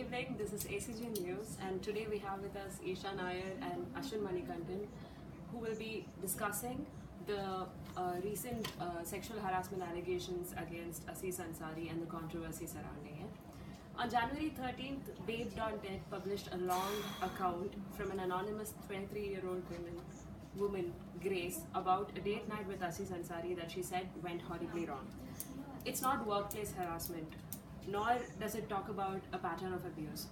evening, this is ACG News, and today we have with us Elisha Nair and Ashwin Manikandan, who will be discussing the recent sexual harassment allegations against Aziz Ansari and the controversy surrounding it. On January 13th, Babe.net published a long account from an anonymous 23-year-old woman, Grace, about a date night with Aziz Ansari that she said went horribly wrong. It's not workplace harassment, nor does it talk about a pattern of abuse.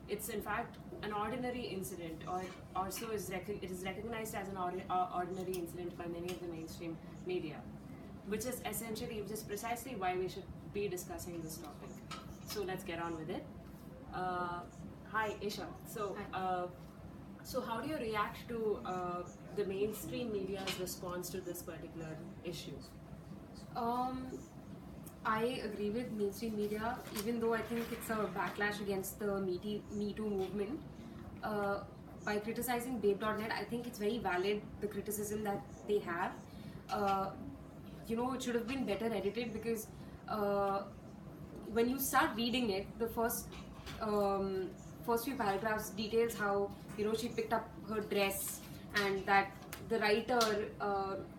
It's in fact an ordinary incident, or also it is recognized as an ordinary incident by many of the mainstream media, which is precisely why we should be discussing this topic. So let's get on with it. Hi, Isha. So how do you react to the mainstream media's response to this particular issue? I agree with mainstream media, even though I think it's a backlash against the Me Too movement. By criticizing Babe.net, I think it's very valid, the criticism that they have. It should have been better edited, because when you start reading it, the first few paragraphs details how she picked up her dress, and that the writer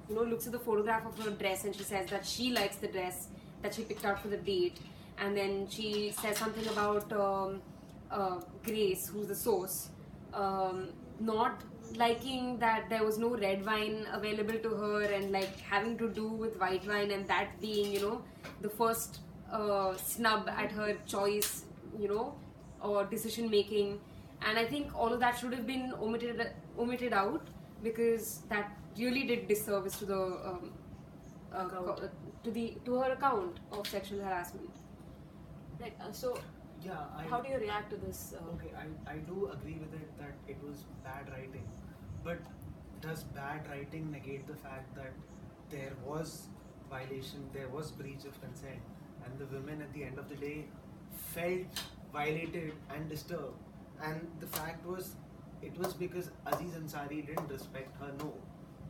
looks at the photograph of her dress and she says that she likes the dress that she picked out for the date, and then she says something about Grace, who's the source, not liking that there was no red wine available to her, and like having to do with white wine, and that being the first snub at her choice, or decision making. And I think all of that should have been omitted out, because that really did disservice to the to her account of sexual harassment. Right. How Yeah, do you react to this? okay, I do agree with it that it was bad writing, but does bad writing negate the fact that there was violation, there was breach of consent, and the women at the end of the day felt violated and disturbed? And the fact was, it was because Aziz Ansari didn't respect her no.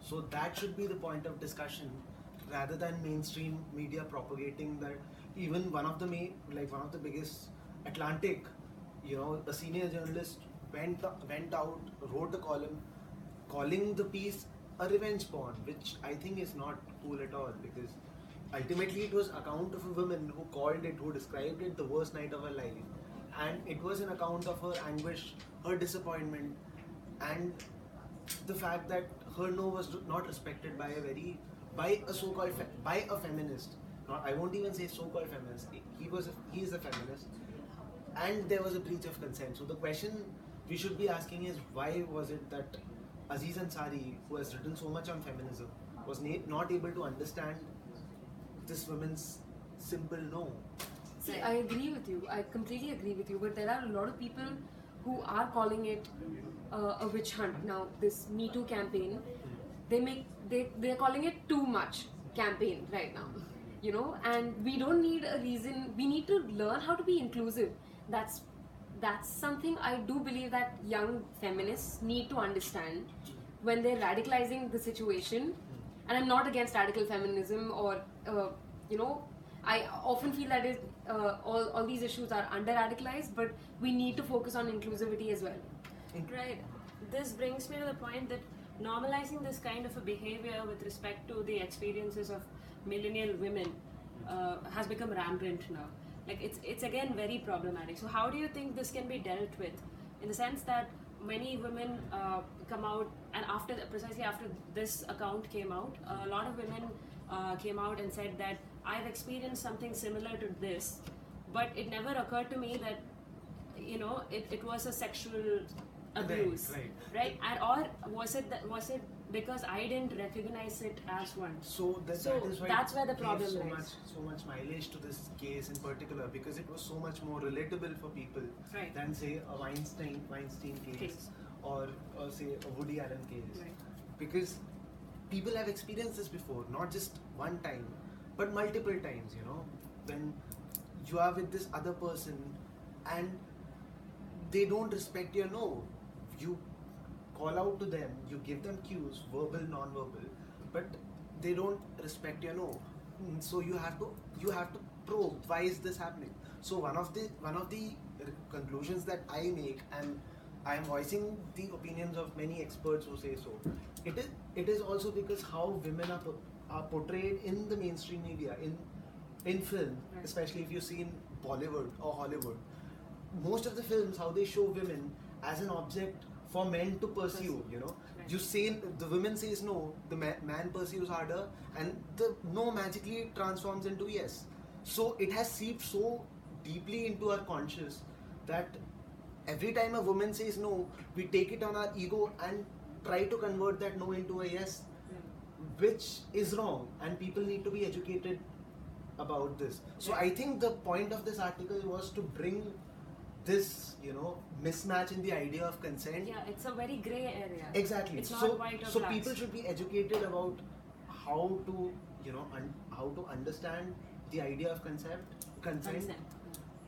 So that should be the point of discussion, rather than mainstream media propagating that. Even one of the biggest Atlantic, a senior journalist went out, wrote a column calling the piece a revenge porn, which I think is not cool at all, because ultimately it was account of a woman who described it the worst night of her life, and it was an account of her anguish, her disappointment, and the fact that her no was not respected by a feminist. I won't even say so-called feminist. He is a feminist, and there was a breach of consent. So the question we should be asking is, why was it that Aziz Ansari, who has written so much on feminism, was not able to understand this woman's simple no? See, I agree with you. I completely agree with you. But there are a lot of people who are calling it a witch hunt now. This Me Too campaign, they're calling it too much campaign right now. And we don't need a reason. We need to learn how to be inclusive. That's something I do believe that young feminists need to understand when they're radicalizing the situation. And I'm not against radical feminism, or I often feel that all these issues are under-radicalized, but we need to focus on inclusivity as well. Right. This brings me to the point that normalizing this kind of a behavior with respect to the experiences of millennial women has become rampant now. Like it's again very problematic. So how do you think this can be dealt with? In the sense that many women come out, and precisely after this account came out, a lot of women came out and said that I've experienced something similar to this, but it never occurred to me that it was a sexual abuse, right? And or was it because I didn't recognize it as one? So that is why that's where the problem lies. So much mileage to this case in particular, because it was so much more relatable for people, right, than say a Weinstein case, or say a Woody Allen case, right. Because people have experienced this before, not just one time, but multiple times. When you are with this other person and they don't respect your no, you call out to them, you give them cues, verbal, non-verbal, but they don't respect your no. So you have to probe, why is this happening? So one of the conclusions that I make, and I am voicing the opinions of many experts who say so. It is also because how women are portrayed in the mainstream media, in film, Right. especially if you see in Bollywood or Hollywood. Most of the films, how they show women as an object for men to pursue, you know. Right. You say, the woman says no, the man pursues harder, and the no magically transforms into yes. So it has seeped so deeply into our conscious that every time a woman says no, we take it on our ego and try to convert that no into a yes, which is wrong, and people need to be educated about this. So I think the point of this article was to bring this, you know, mismatch in the idea of consent. Yeah, it's a very grey area. Exactly. It's not so white or so black. people should be educated about how to, you know, how to understand the idea of consent, Consent.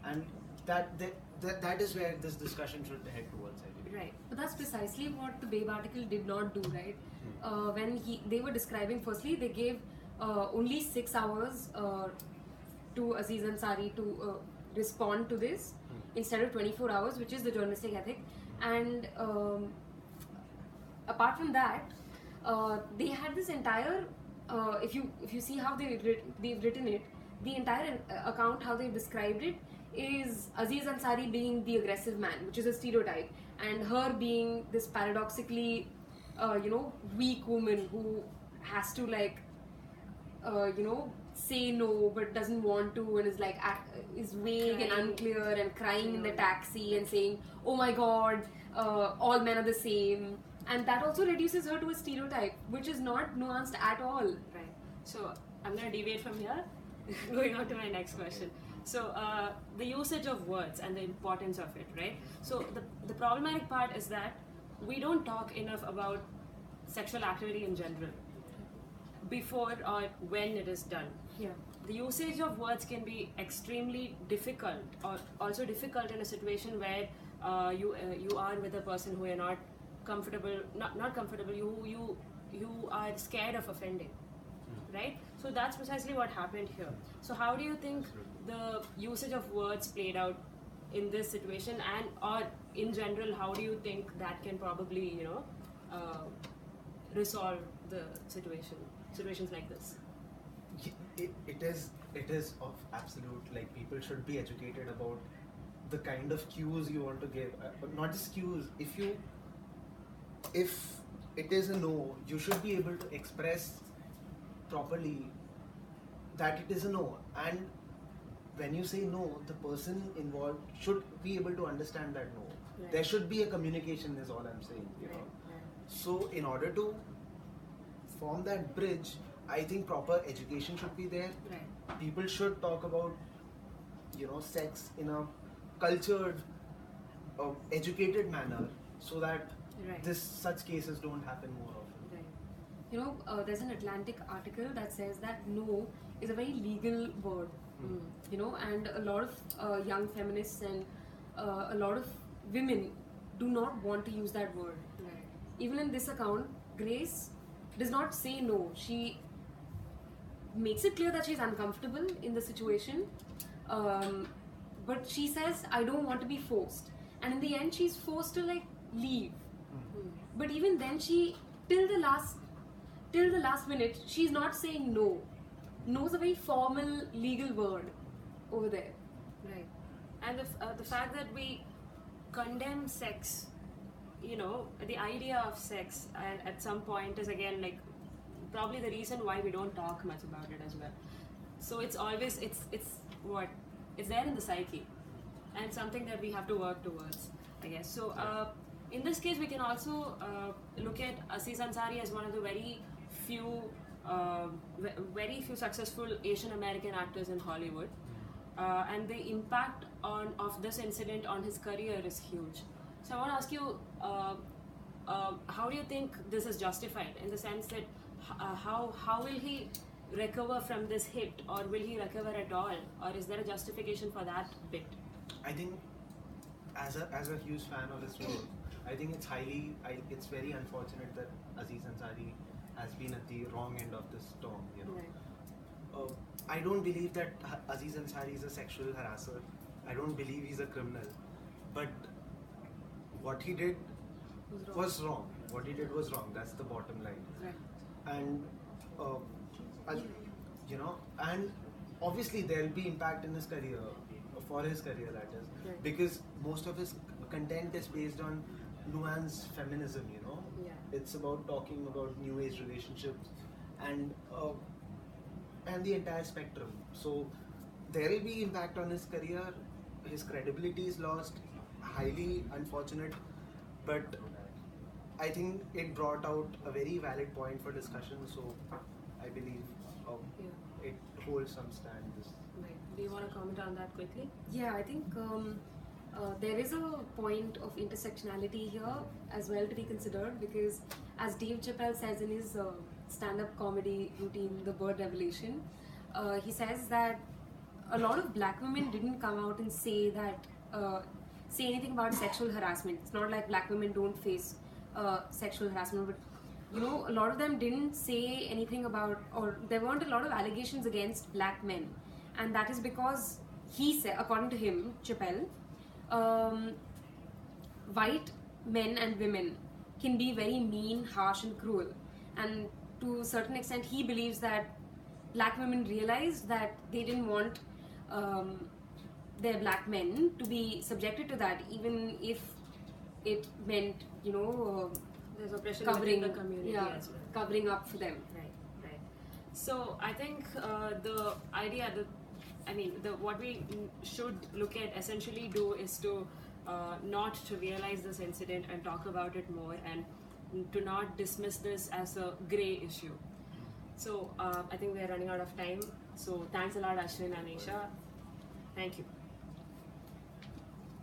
and that is where this discussion should head towards, I believe. Right, but that's precisely what the Babe article did not do, right? When they were describing, firstly, they gave only 6 hours to Aziz Ansari to respond to this instead of 24 hours, which is the journalistic ethic. And apart from that, they had this entire. If you see how they've written it, the entire account, how they've described it, is Aziz Ansari being the aggressive man, which is a stereotype, and her being this paradoxically, weak woman who has to say no but doesn't want to, and is is vague and Crying. unclear and crying in the taxi and saying, "Oh my God, all men are the same," and that also reduces her to a stereotype, which is not nuanced at all. Right. So I'm going to deviate from here, going on to my next question. So the usage of words and the importance of it, right? So the problematic part is that we don't talk enough about sexual activity in general before or when it is done. Yeah. The usage of words can be extremely difficult, or also difficult in a situation where you are with a person who you're not comfortable, not comfortable. You are scared of offending, right? So that's precisely what happened here. So how do you think the usage of words played out in this situation, and or in general, how do you think that can probably resolve the situations like this? It is of absolute, like, people should be educated about the kind of cues you want to give, but not just cues. If it is a no, you should be able to express properly that it is a no, and when you say no, the person involved should be able to understand that no. Right. There should be a communication, is all I'm saying, you know. So in order to form that bridge, I think proper education should be there. Right. People should talk about, you know, sex in a cultured, educated manner, so that Right. such cases don't happen more often. Right. There's an Atlantic article that says that no is a very legal word. And a lot of young feminists and a lot of women do not want to use that word. Right. Even in this account, Grace does not say no. She makes it clear that she's uncomfortable in the situation, but she says, "I don't want to be forced," and in the end, she's forced to leave. But even then, she till the last minute, she's not saying no. No is a very formal legal word over there. Right. And the fact that we condemn sex, the idea of sex at some point is again probably the reason why we don't talk much about it as well. So it's always it's there in the psyche, and something that we have to work towards, I guess. So in this case, we can also look at Aziz Ansari as one of the very few successful Asian American actors in Hollywood, and the impact of this incident on his career is huge. So I want to ask you, how do you think this is justified, in the sense that how will he recover from this hit, or will he recover at all, or is there a justification for that bit? I think, as a huge fan of his role, I think it's very unfortunate that Aziz Ansari has been at the wrong end of this storm. Right. I don't believe that Aziz Ansari is a sexual harasser. I don't believe he's a criminal. but what he did Was wrong. was wrong. What he did was wrong. That's the bottom line. Right. And and obviously there'll be impact in his career, for his career that is, Right. because most of his content is based on nuanced feminism. Yeah. It's about talking about new age relationships and the entire spectrum. So there will be impact on his career. His credibility is lost. Highly unfortunate, but I think it brought out a very valid point for discussion. So I believe Yeah. it holds some stand. Right. Do you want to comment on that quickly? Yeah, I think there is a point of intersectionality here as well to be considered, because as Dave Chappelle says in his stand-up comedy routine, The Bird Revelation, he says that a lot of black women didn't come out and say anything about sexual harassment. It's not like black women don't face sexual harassment, but a lot of them didn't say anything about, or there weren't a lot of allegations against black men, and that is because he said, according to him, Chappelle, white men and women can be very mean, harsh, and cruel, and to a certain extent, he believes that black women realized that they didn't want their black men to be subjected to that, even if it meant, There's oppression covering within the community as well. covering up for them. Right. So I think the idea, what we should look at, essentially do, is to not trivialize this incident and talk about it more, and to not dismiss this as a grey issue. So I think we're running out of time. So thanks a lot, Ashwin and Isha. Thank you.